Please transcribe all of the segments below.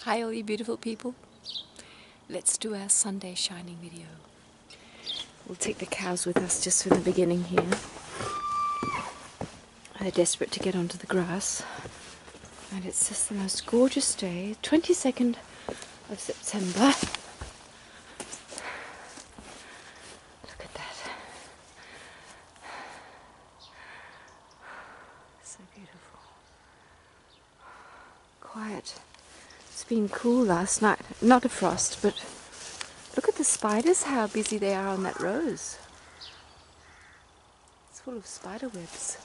Hi all you beautiful people. Let's do our Sunday shining video. We'll take the cows with us just for the beginning here. They're desperate to get onto the grass. And it's just the most gorgeous day, 22nd of September. Look at that. So beautiful. Quiet. It's been cool last night. Not a frost, but look at the spiders, how busy they are on that rose. It's full of spider webs.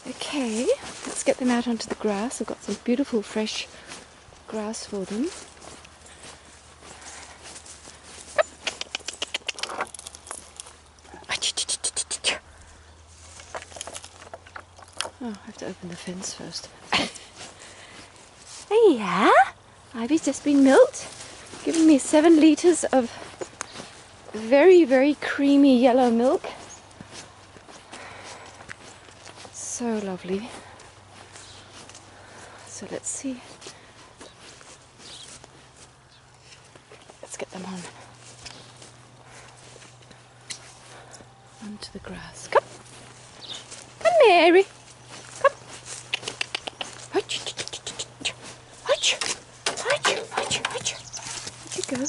Okay, let's get them out onto the grass. I've got some beautiful fresh grass for them. Oh, I have to open the fence first. Hey, yeah, Ivy's just been milked, giving me 7 litres of very, very creamy yellow milk. So lovely. So let's see. Let's get them onto the grass. Come, come, Mary. Come. Where'd you go?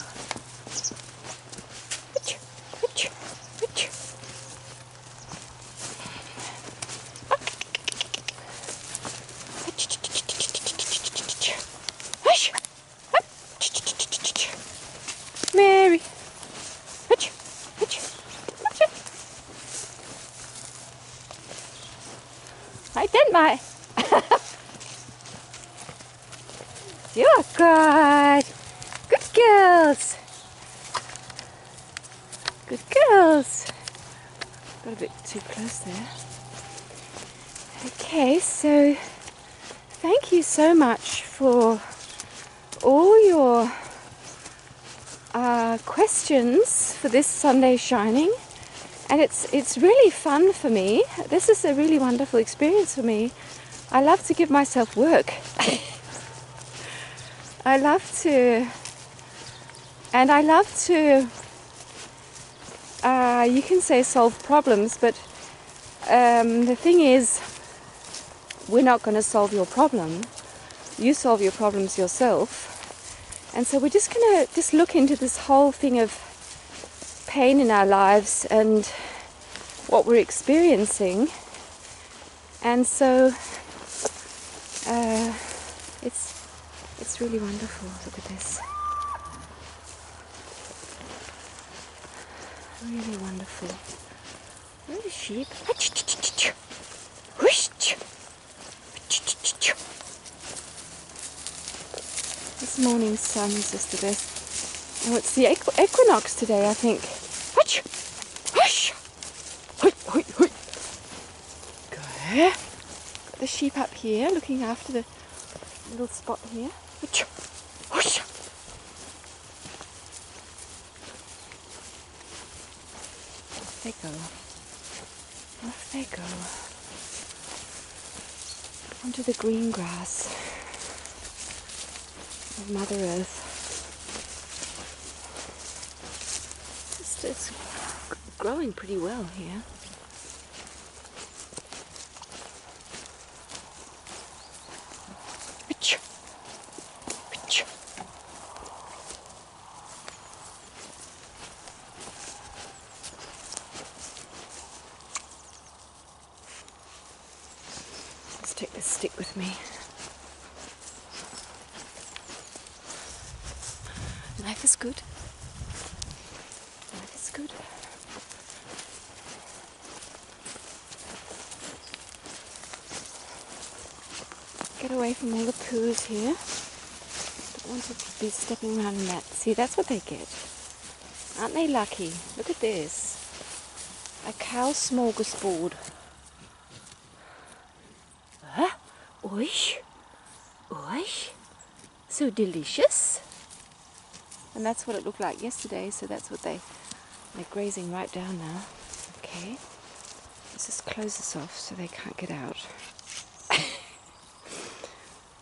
Mary. I didn't I? You are good. Good girls. Good girls. Got a bit too close there. Okay, so thank you so much for all your questions for this Sunday Shining, and it's really fun for me. This is a really wonderful experience for me. I love to give myself work. I love to you can say solve problems, but the thing is, we're not going to solve your problem. You solve your problems yourself. And so we're just going to look into this whole thing of pain in our lives and what we're experiencing. And so it's really wonderful. Look at this. Really wonderful. Where are the sheep? This morning sun is just the best. Oh, it's the equinox today, I think. Hush! Hush! Good. Got the sheep up here, looking after the little spot here. Hush! Hush! Off they go. Off they go. Onto the green grass of Mother Earth. It's growing pretty well here. Let's take this stick with me. Life is good. Life is good. Get away from all the poos here. Don't want to be stepping around in that. See, that's what they get. Aren't they lucky? Look at this. A cow smorgasbord. Huh? Oish. Oish. So delicious. And that's what it looked like yesterday, so that's what they're grazing right down now. Okay. This just close this off so they can't get out.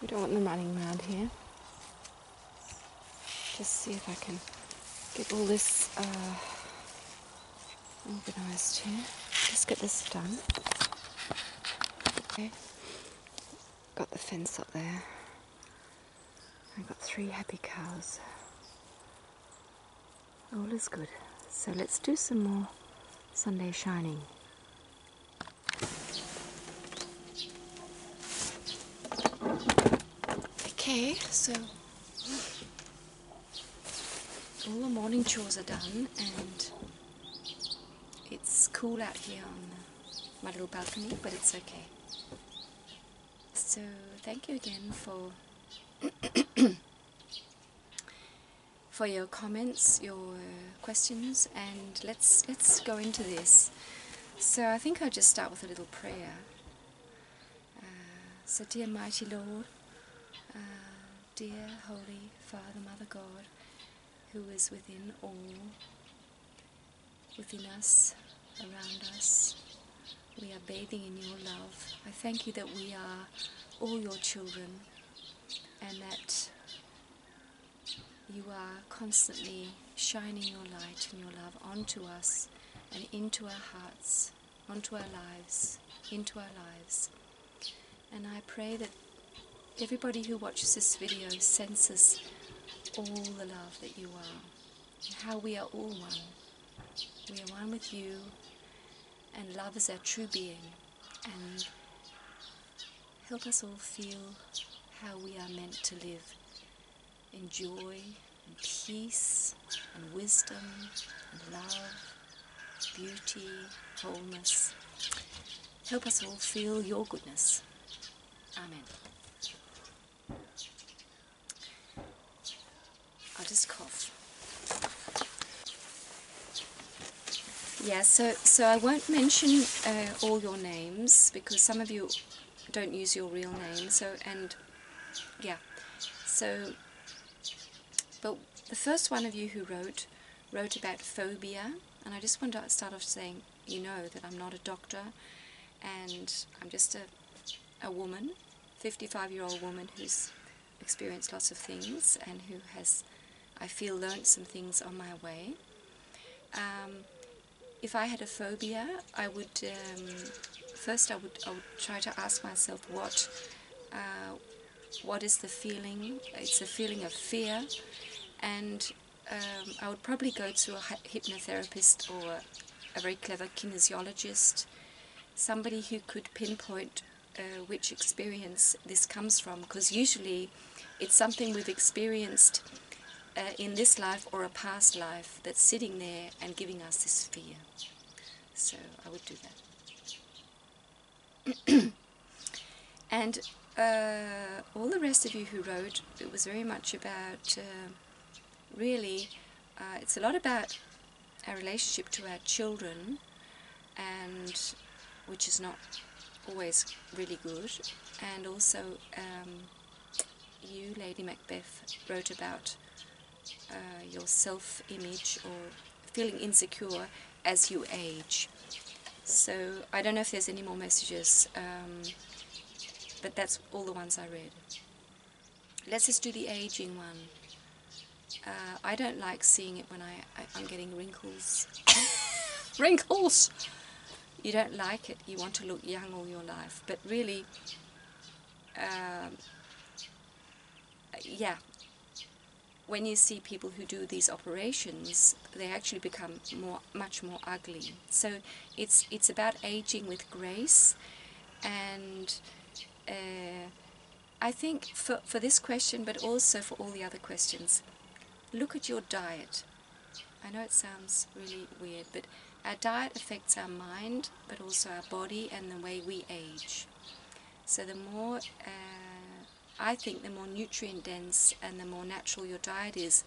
We don't want them running around here. Just see if I can get all this organised here. Just get this done. Okay. Got the fence up there. I've got 3 happy cows. All is good. So let's do some more Sunday shining. Okay, so all the morning chores are done and it's cool out here on my little balcony, but it's okay. So thank you again for for your comments, your questions, and let's go into this. So I think I'll just start with a little prayer. So dear mighty Lord, dear Holy Father, Mother God, who is within all, within us, around us, we are bathing in your love. I thank you that we are all your children and that you are constantly shining your light and your love onto us and into our hearts, onto our lives, into our lives. And I pray that everybody who watches this video senses all the love that you are, and how we are all one. We are one with you, and love is our true being. And help us all feel how we are meant to live in joy and peace and wisdom and love, beauty, wholeness. Help us all feel your goodness. Amen. I'll just cough. Yeah, so I won't mention all your names because some of you don't use your real name. But the first one of you who wrote about phobia, and I just want to start off saying, you know, that I'm not a doctor, and I'm just a woman, 55-year-old woman who's experienced lots of things and who has, I feel, learned some things on my way. If I had a phobia, I would first I would try to ask myself what is the feeling. It's a feeling of fear, and I would probably go to a hypnotherapist or a very clever kinesiologist, somebody who could pinpoint which experience this comes from, because usually it's something we've experienced in this life or a past life that's sitting there and giving us this fear. So I would do that. And all the rest of you who wrote, it was very much about, it's a lot about our relationship to our children, and which is not always really good. And also you, Lady Macbeth, wrote about your self-image or feeling insecure as you age. So I don't know if there's any more messages, but that's all the ones I read. Let's just do the aging one. I don't like seeing it when I'm getting wrinkles. Wrinkles! You don't like it, you want to look young all your life, but really, when you see people who do these operations, they actually become much more ugly. So it's about aging with grace. And I think for this question, but also for all the other questions, look at your diet. I know it sounds really weird, but our diet affects our mind, but also our body and the way we age. So the more I think the more nutrient dense and the more natural your diet is,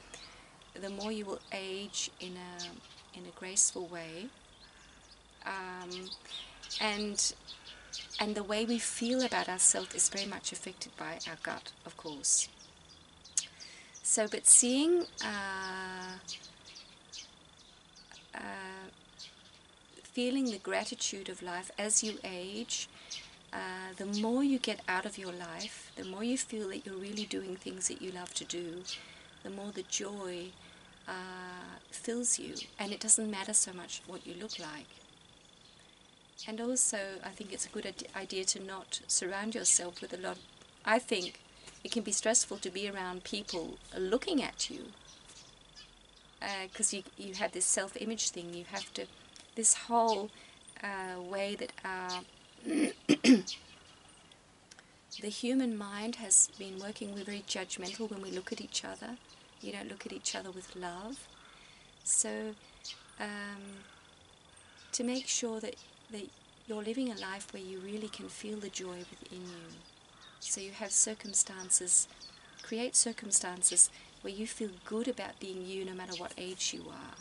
the more you will age in a graceful way, and the way we feel about ourselves is very much affected by our gut, of course. So, but seeing feeling the gratitude of life as you age. The more you get out of your life, the more you feel that you're really doing things that you love to do, the more the joy fills you, and it doesn't matter so much what you look like. And also, I think it's a good idea to not surround yourself with a lot. I think it can be stressful to be around people looking at you, because you have this self-image thing. You have to, this whole way that our the human mind has been working. We're very judgmental when we look at each other. You don't look at each other with love. So to make sure that you're living a life where you really can feel the joy within you. So you have circumstances, create circumstances where you feel good about being you no matter what age you are.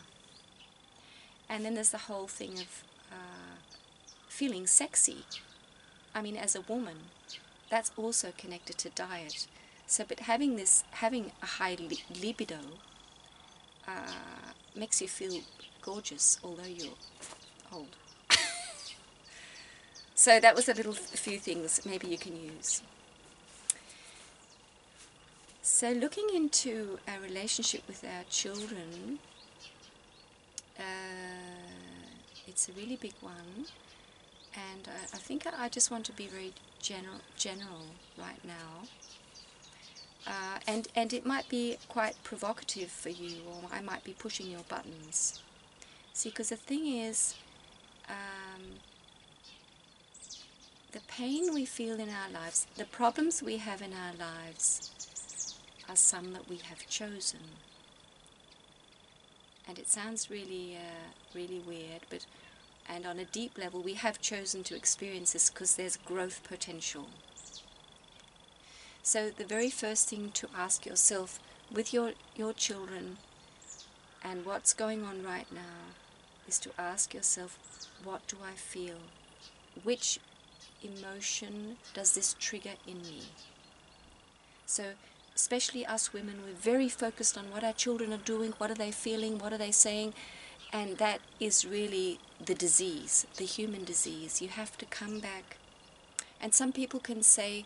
And then there's the whole thing of feeling sexy. I mean, as a woman, that's also connected to diet. So, but having a high libido makes you feel gorgeous, although you're old. So that was a few things maybe you can use. So looking into our relationship with our children, it's a really big one. And I think I just want to be very general right now. And it might be quite provocative for you, or I might be pushing your buttons. See, because the thing is, the pain we feel in our lives, the problems we have in our lives, are some that we have chosen. And it sounds really, really weird, but and on a deep level, we have chosen to experience this because there's growth potential. So the very first thing to ask yourself with your children and what's going on right now is to ask yourself, what do I feel? Which emotion does this trigger in me? So especially us women, we're very focused on what our children are doing, what are they feeling, what are they saying, and that is really the disease, the human disease. You have to come back. And some people can say,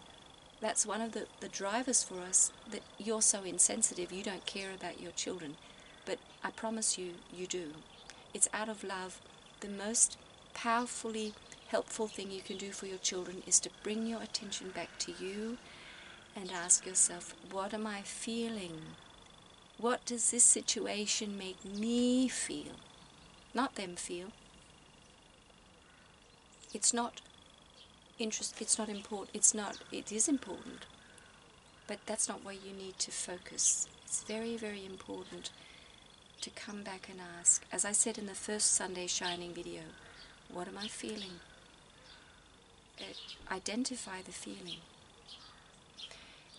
that's one of the drivers for us, that you're so insensitive, you don't care about your children. But I promise you, you do. It's out of love. The most powerfully helpful thing you can do for your children is to bring your attention back to you and ask yourself, what am I feeling? What does this situation make me feel? Not them feel. It's not it's not important. It is important. But that's not where you need to focus. It's very, very important to come back and ask, as I said in the first Sunday Shining video, what am I feeling? Identify the feeling.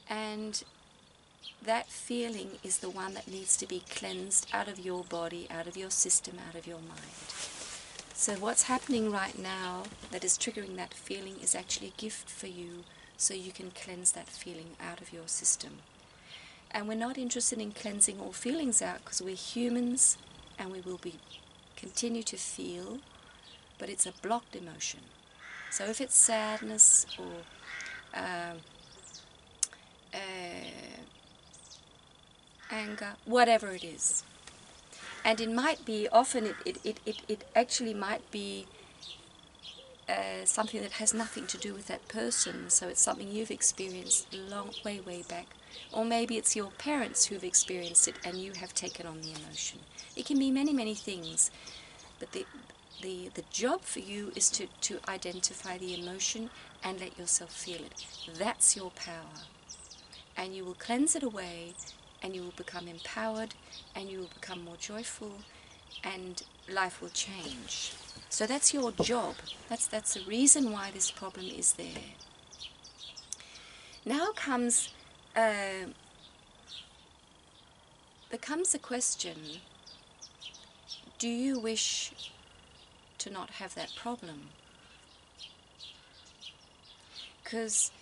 And that feeling is the one that needs to be cleansed out of your body, out of your system, out of your mind. So what's happening right now that is triggering that feeling is actually a gift for you, so you can cleanse that feeling out of your system. And we're not interested in cleansing all feelings out because we're humans and we will continue to feel, but it's a blocked emotion. So if it's sadness or anger, whatever it is. And it might be, often it actually might be something that has nothing to do with that person. So it's something you've experienced way back. Or maybe it's your parents who've experienced it and you have taken on the emotion. It can be many things. But the job for you is to identify the emotion and let yourself feel it. That's your power. And you will cleanse it away, and you will become empowered, and you will become more joyful, and life will change. So that's your job. That's the reason why this problem is there. Now comes the question, do you wish to not have that problem? Because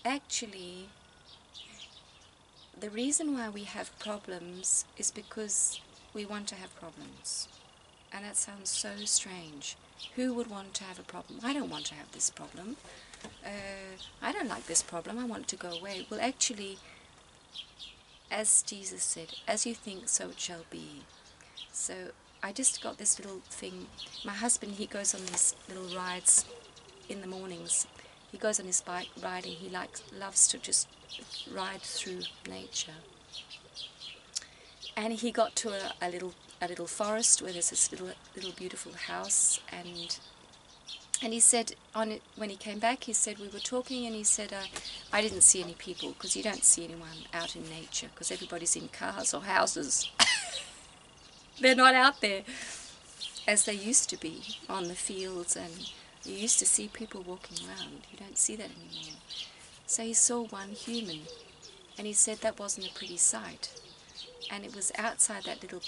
actually, the reason why we have problems is because we want to have problems. And that sounds so strange. Who would want to have a problem? I don't want to have this problem. I don't like this problem. I want it to go away. Well, actually, as Jesus said, as you think, so it shall be. So I just got this little thing. My husband, he goes on these little rides in the mornings. He goes on his bike riding. He loves to just ride through nature. And he got to a little forest where there's this little beautiful house, and he said when he came back, he said, we were talking, and he said, I didn't see any people, because you don't see anyone out in nature, because everybody's in cars or houses. They're not out there as they used to be on the fields, and you used to see people walking around. You don't see that anymore. So he saw one human, and he said that wasn't a pretty sight. And it was outside that little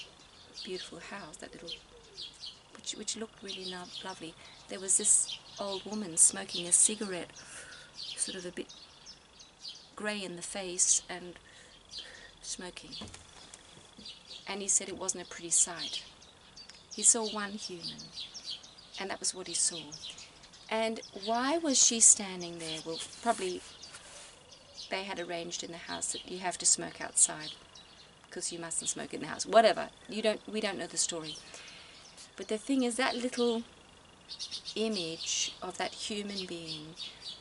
beautiful house, which looked really lovely. There was this old woman smoking a cigarette, sort of a bit grey in the face and smoking. And he said it wasn't a pretty sight. He saw one human, and that was what he saw. And why was she standing there? Well, probably they had arranged in the house that you have to smoke outside, because you mustn't smoke in the house. Whatever. We don't know the story. But the thing is, that little image of that human being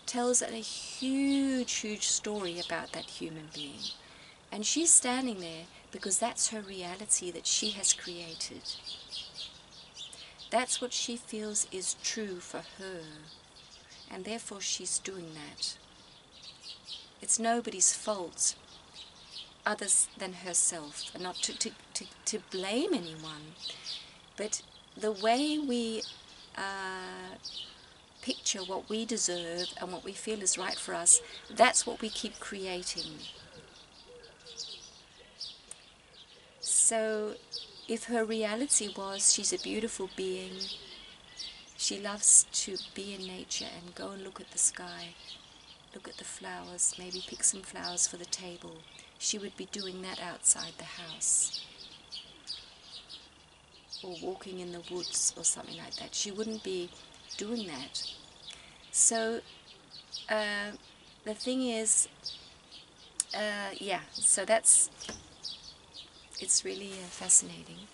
tells a huge story about that human being. And she's standing there because that's her reality that she has created. That's what she feels is true for her. And therefore she's doing that. It's nobody's fault others than herself, and not to blame anyone, but the way we picture what we deserve and what we feel is right for us, that's what we keep creating. So if her reality was she's a beautiful being, she loves to be in nature and go and look at the sky, look at the flowers, maybe pick some flowers for the table, she would be doing that outside the house, or walking in the woods or something like that. She wouldn't be doing that. So the thing is, so it's really fascinating.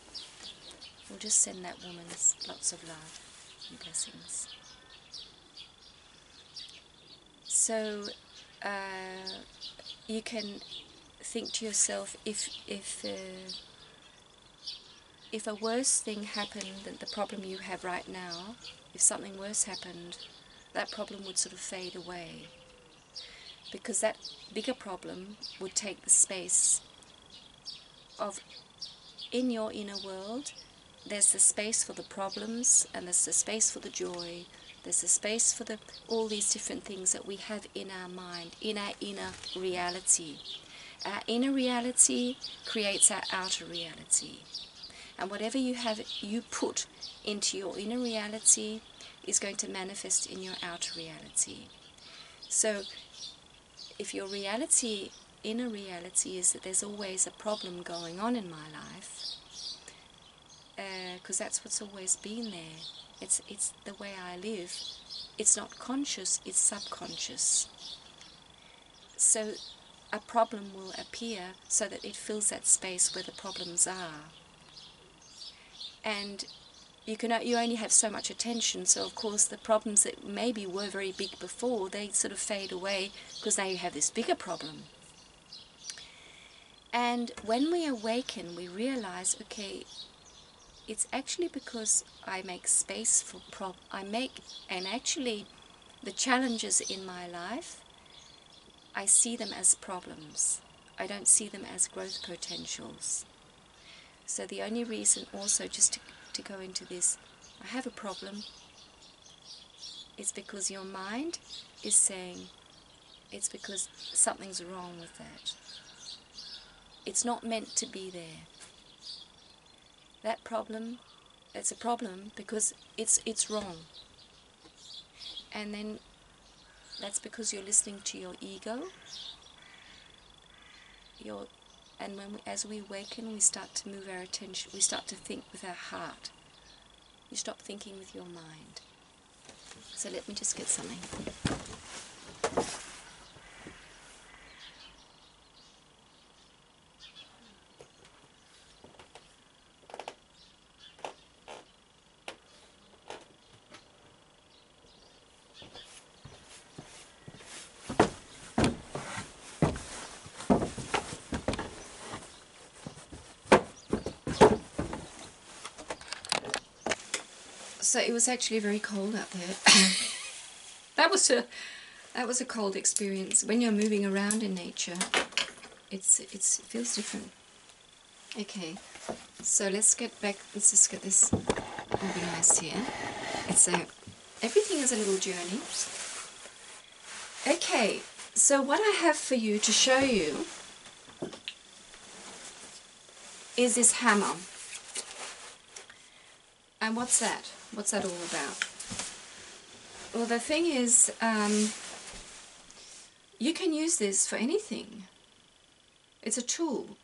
We'll just send that woman lots of love and blessings. So you can think to yourself, if a worse thing happened than the problem you have right now, if something worse happened, that problem would sort of fade away, because that bigger problem would take the space of, in your inner world, there's the space for the problems, and there's the space for the joy, there's the space for all these different things that we have in our mind, in our inner reality. Our inner reality creates our outer reality. And whatever you put into your inner reality is going to manifest in your outer reality. So if your reality, inner reality, is that there's always a problem going on in my life, because that's what's always been there. It's the way I live. It's not conscious, it's subconscious. So a problem will appear so that it fills that space where the problems are. And you only have so much attention, so of course the problems that maybe were very big before, they sort of fade away, because now you have this bigger problem. And when we awaken, we realize, okay, it's actually because I make space for and actually the challenges in my life, I see them as problems. I don't see them as growth potentials. So the only reason also, just to go into this, I have a problem, is because your mind is saying it's because something's wrong with that. It's not meant to be there. That problem, it's a problem because it's wrong. And then that's because you're listening to your ego. And as we awaken, we start to move our attention, we start to think with our heart. You stop thinking with your mind. So let me just get something. So it was actually very cold out there. That was a cold experience. When you're moving around in nature, it feels different. Okay, so let's just get this organized here. Everything is a little journey. Okay, so what I have for you to show you is this hammer. And what's that? What's that all about? Well, the thing is, you can use this for anything. It's a tool.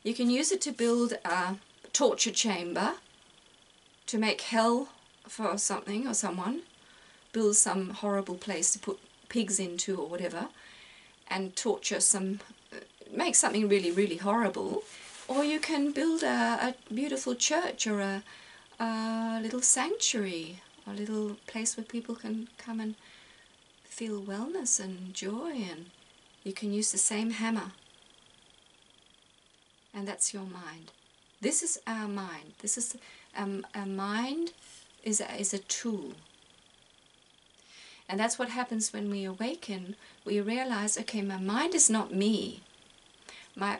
You can use it to build a torture chamber, to make hell for something or someone, build some horrible place to put pigs into or whatever, and torture make something really, really horrible. Or you can build a beautiful church or a little sanctuary, a little place where people can come and feel wellness and joy, and you can use the same hammer. And that's your mind. This is our mind. This is our mind is a tool. And that's what happens when we awaken. We realize, okay, my mind is not me. My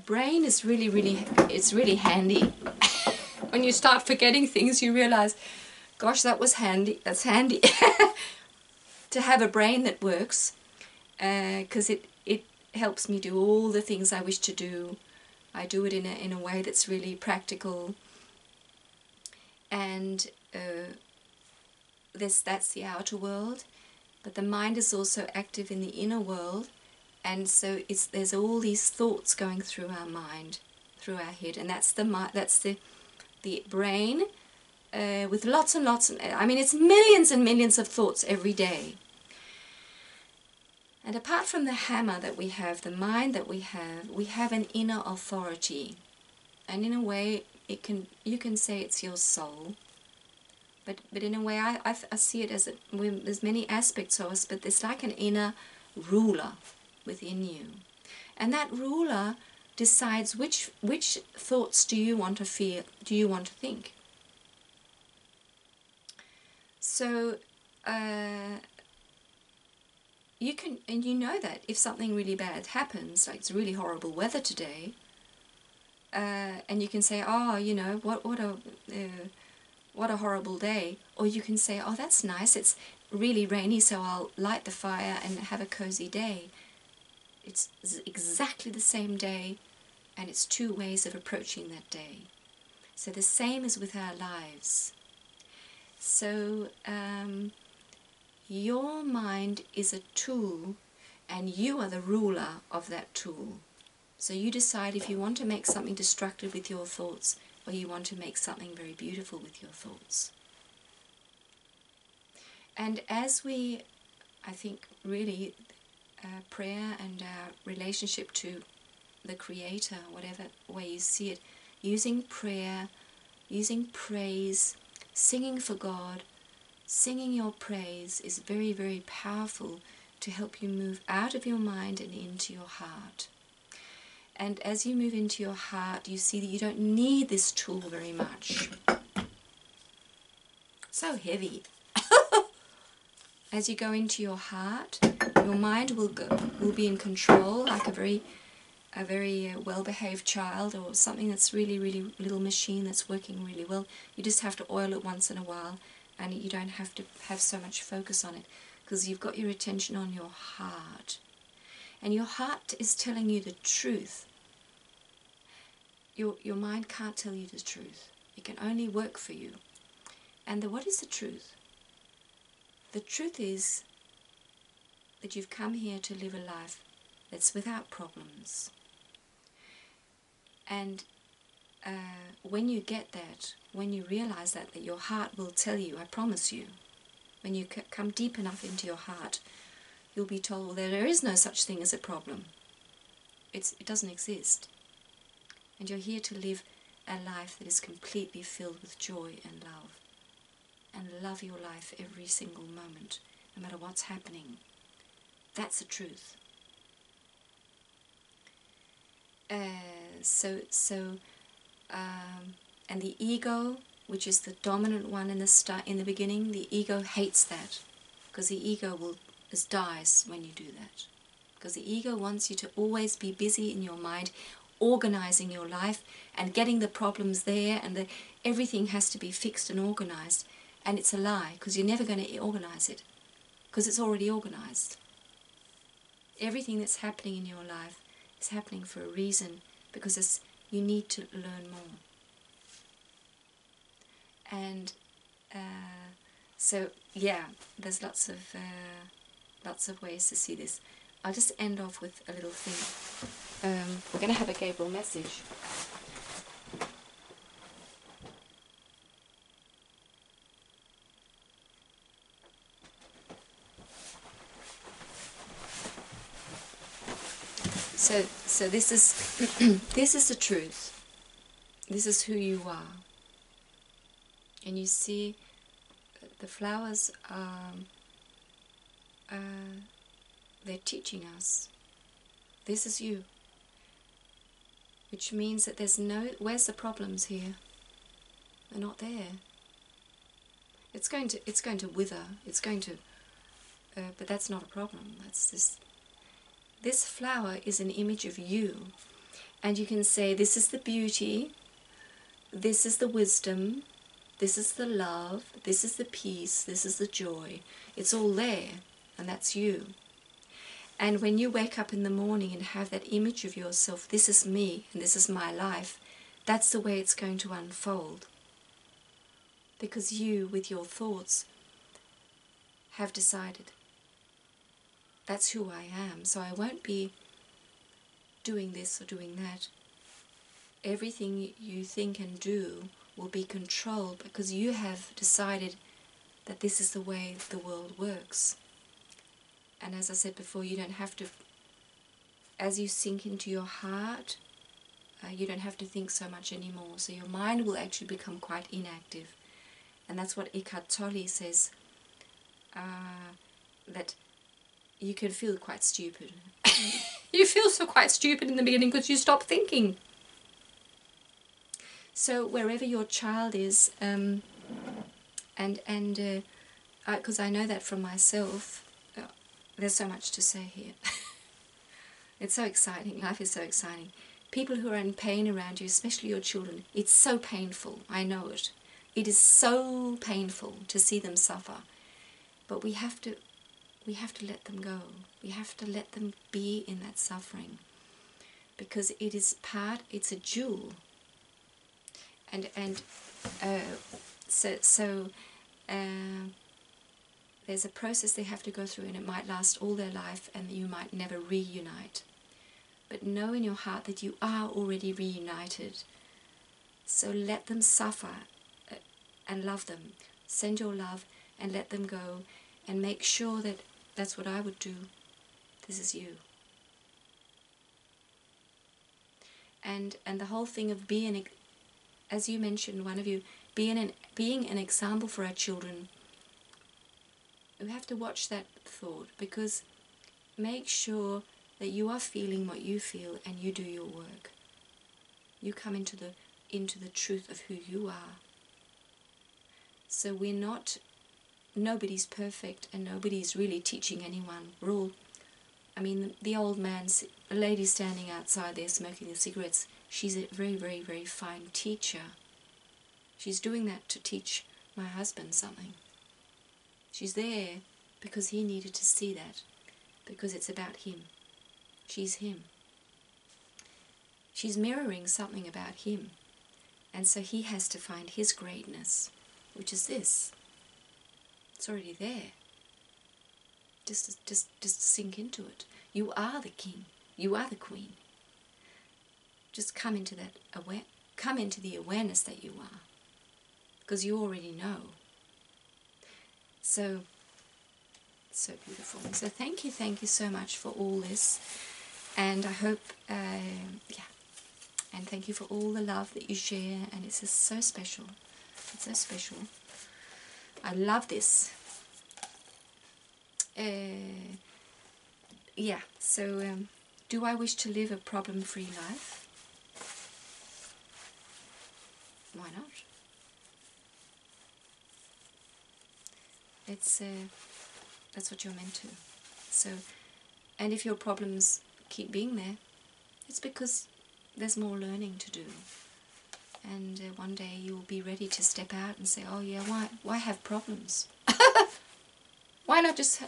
brain is it's really handy. When you start forgetting things, you realize, gosh, that's handy to have a brain that works, because it helps me do all the things I wish to do. I do it in a way that's really practical, and that's the outer world, but the mind is also active in the inner world, and so there's all these thoughts going through our mind, through our head, and that's the brain, with lots and lots, it's millions and millions of thoughts every day. And apart from the hammer that we have, the mind that we have an inner authority. And in a way, you can say it's your soul. But in a way, I see it as there's many aspects of us, but there's like an inner ruler within you. And that ruler decides which thoughts do you want to feel, do you want to think. So, you know that if something really bad happens, like it's really horrible weather today, and you can say, oh, you know, what a horrible day. Or you can say, oh, that's nice, it's really rainy, so I'll light the fire and have a cozy day. It's exactly the same day, and it's two ways of approaching that day. So the same is with our lives. So your mind is a tool, and you are the ruler of that tool. So you decide if you want to make something destructive with your thoughts, or you want to make something very beautiful with your thoughts. And as I think really, prayer and our relationship to the Creator, whatever way you see it, using prayer, using praise, singing for God, singing your praise is very, very powerful to help you move out of your mind and into your heart. And as you move into your heart, you see that you don't need this tool very much. So heavy. As you go into your heart, your mind will be in control, like a very well-behaved child, or something that's really, really little machine that's working really well. You just have to oil it once in a while, and you don't have to have so much focus on it, because you've got your attention on your heart. And your heart is telling you the truth. Your mind can't tell you the truth. It can only work for you. And what is the truth? The truth is that you've come here to live a life that's without problems. And when you get that, when you realize that your heart will tell you, I promise you, when you come deep enough into your heart, you'll be told, well, there is no such thing as a problem. It doesn't exist. And you're here to live a life that is completely filled with joy and love. And love your life every single moment, no matter what's happening. That's the truth. And the ego, which is the dominant one in the beginning, the ego hates that, because the ego dies when you do that. Because the ego wants you to always be busy in your mind, organizing your life and getting the problems there, and everything has to be fixed and organized. And it's a lie, because you're never going to organize it, because it's already organized. Everything that's happening in your life is happening for a reason, because you need to learn more. And so, yeah, there's lots of ways to see this. I'll just end off with a little thing. We're going to have a Gabriel message. So this is this is the truth. This is who you are. And you see, the flowers are they're teaching us. This is you. Which means that where's the problems here? They're not there. It's going to wither. It's going to, but that's not a problem. That's this. This flower is an image of you, and you can say, this is the beauty, this is the wisdom, this is the love, this is the peace, this is the joy. It's all there, and that's you. And when you wake up in the morning and have that image of yourself, this is me and this is my life, that's the way it's going to unfold. Because you, with your thoughts, have decided, that's who I am, so I won't be doing this or doing that. Everything you think and do will be controlled because you have decided that this is the way the world works. And as I said before, you don't have to, as you sink into your heart, you don't have to think so much anymore. So your mind will actually become quite inactive. And that's what Eckhart Tolle says, that you can feel quite stupid. You feel quite stupid in the beginning because you stop thinking. So wherever your child is, because I know that from myself, there's so much to say here. It's so exciting. Life is so exciting. People who are in pain around you, especially your children, it's so painful. I know it. It is so painful to see them suffer. But we have to let them go. We have to let them be in that suffering, because it's a jewel. So there's a process they have to go through, and it might last all their life, and you might never reunite. But know in your heart that you are already reunited. So let them suffer and love them. Send your love and let them go, and make sure that that's what I would do. This is you. And the whole thing of being, as you mentioned, one of you, being an example for our children. We have to watch that thought, because make sure that you are feeling what you feel and you do your work. You come into the truth of who you are. So nobody's perfect, and nobody's really teaching anyone. We're all, the old man, a lady standing outside there smoking the cigarettes, she's a very, very, very fine teacher. She's doing that to teach my husband something. She's there because he needed to see that, because it's about him. She's him. She's mirroring something about him. And so he has to find his greatness, which is this. It's already there. Just sink into it. You are the king. You are the queen. Just come into that come into the awareness that you are, because you already know. So beautiful. So thank you so much for all this, and I hope, and thank you for all the love that you share, and it's just so special. It's so special. I love this. So do I wish to live a problem-free life? Why not? That's what you're meant to. So, and if your problems keep being there, it's because there's more learning to do. And one day you will be ready to step out and say, oh yeah, why have problems? Why not just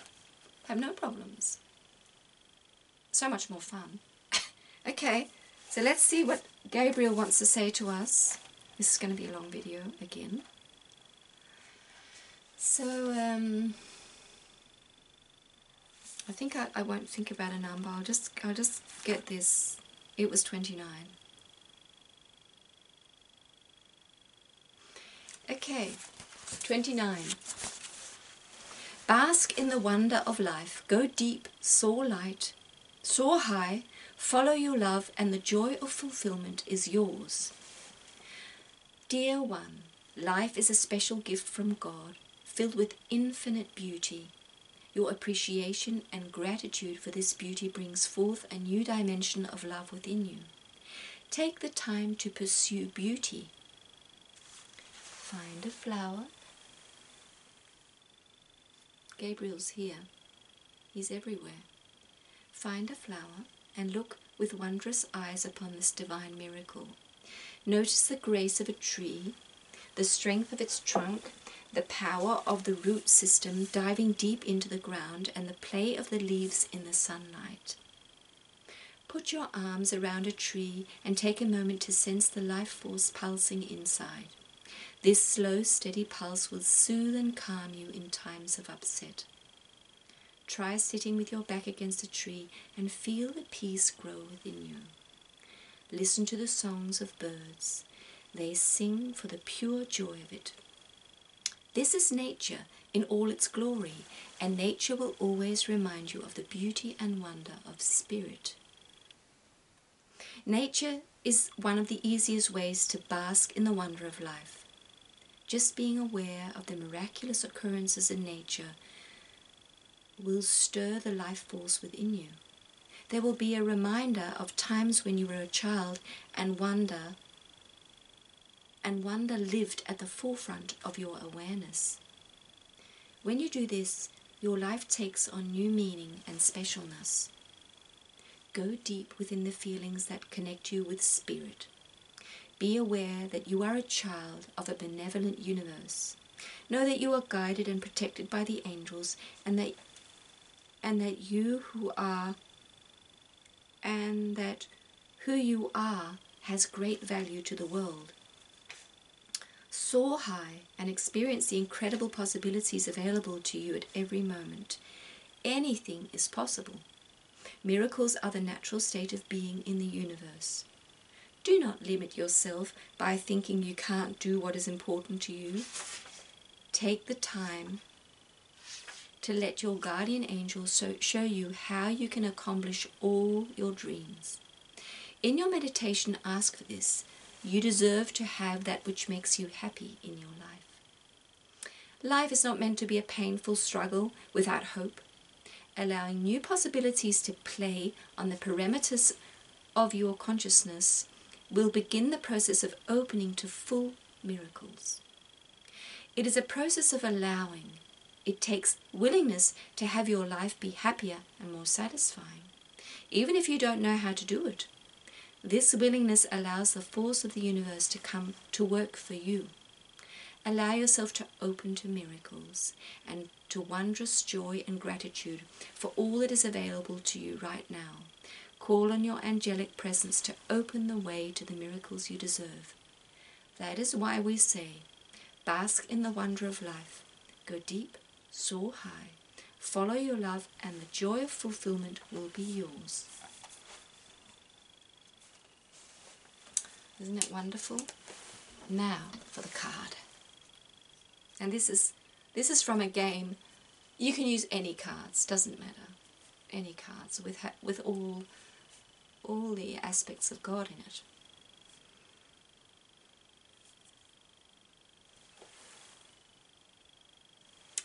have no problems? So much more fun. Okay, so let's see what Gabriel wants to say to us. This is going to be a long video again. So, I think I won't think about a number. I'll just get this. It was 29. Okay, 29. Bask in the wonder of life. Go deep, soar light, soar high, follow your love, and the joy of fulfillment is yours. Dear one, life is a special gift from God, filled with infinite beauty. Your appreciation and gratitude for this beauty brings forth a new dimension of love within you. Take the time to pursue beauty. Find a flower. Gabriel's here. He's everywhere. Find a flower and look with wondrous eyes upon this divine miracle. Notice the grace of a tree, the strength of its trunk, the power of the root system diving deep into the ground, and the play of the leaves in the sunlight. Put your arms around a tree and take a moment to sense the life force pulsing inside. This slow, steady pulse will soothe and calm you in times of upset. Try sitting with your back against a tree and feel the peace grow within you. Listen to the songs of birds. They sing for the pure joy of it. This is nature in all its glory, and nature will always remind you of the beauty and wonder of spirit. Nature is one of the easiest ways to bask in the wonder of life. Just being aware of the miraculous occurrences in nature will stir the life force within you. There will be a reminder of times when you were a child and wonder lived at the forefront of your awareness. When you do this, your life takes on new meaning and specialness. Go deep within the feelings that connect you with spirit. Be aware that you are a child of a benevolent universe. Know that you are guided and protected by the angels, and that who you are has great value to the world. Soar high and experience the incredible possibilities available to you at every moment. Anything is possible. Miracles are the natural state of being in the universe. Do not limit yourself by thinking you can't do what is important to you. Take the time to let your guardian angels show you how you can accomplish all your dreams. In your meditation, ask for this. You deserve to have that which makes you happy in your life. Life is not meant to be a painful struggle without hope. Allowing new possibilities to play on the parameters of your consciousness will begin the process of opening to full miracles. It is a process of allowing. It takes willingness to have your life be happier and more satisfying, even if you don't know how to do it. This willingness allows the force of the universe to come to work for you. Allow yourself to open to miracles and to wondrous joy and gratitude for all that is available to you right now. Call on your angelic presence to open the way to the miracles you deserve. That is why we say, bask in the wonder of life. Go deep, soar high. Follow your love, and the joy of fulfillment will be yours. Isn't it wonderful? Now for the card. And this is from a game. You can use any cards, doesn't matter. Any cards with all the aspects of God in it.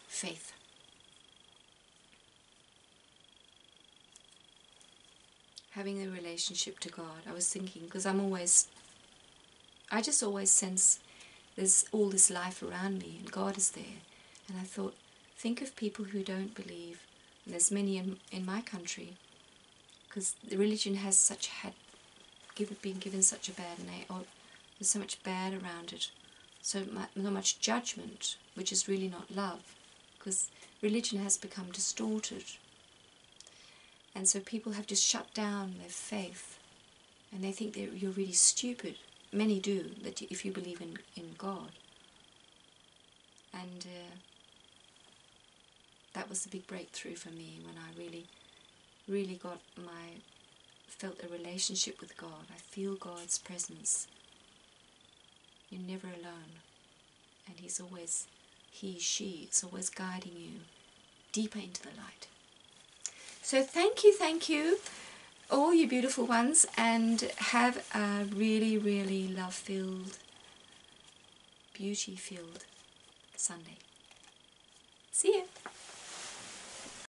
Faith. Having a relationship to God. I was thinking, because I just always sense there's all this life around me and God is there. And I thought, think of people who don't believe. And there's many in my country, because the religion has been given such a bad name, or there's so much bad around it, so much judgment, which is really not love, because religion has become distorted. And so people have just shut down their faith, and they think that you're really stupid. Many do, that if you believe in God. And that was the big breakthrough for me, when I really felt a relationship with God. I feel God's presence. You're never alone. And He, she is always guiding you deeper into the light. So thank you, all you beautiful ones, and have a really, really love-filled, beauty-filled Sunday. See you.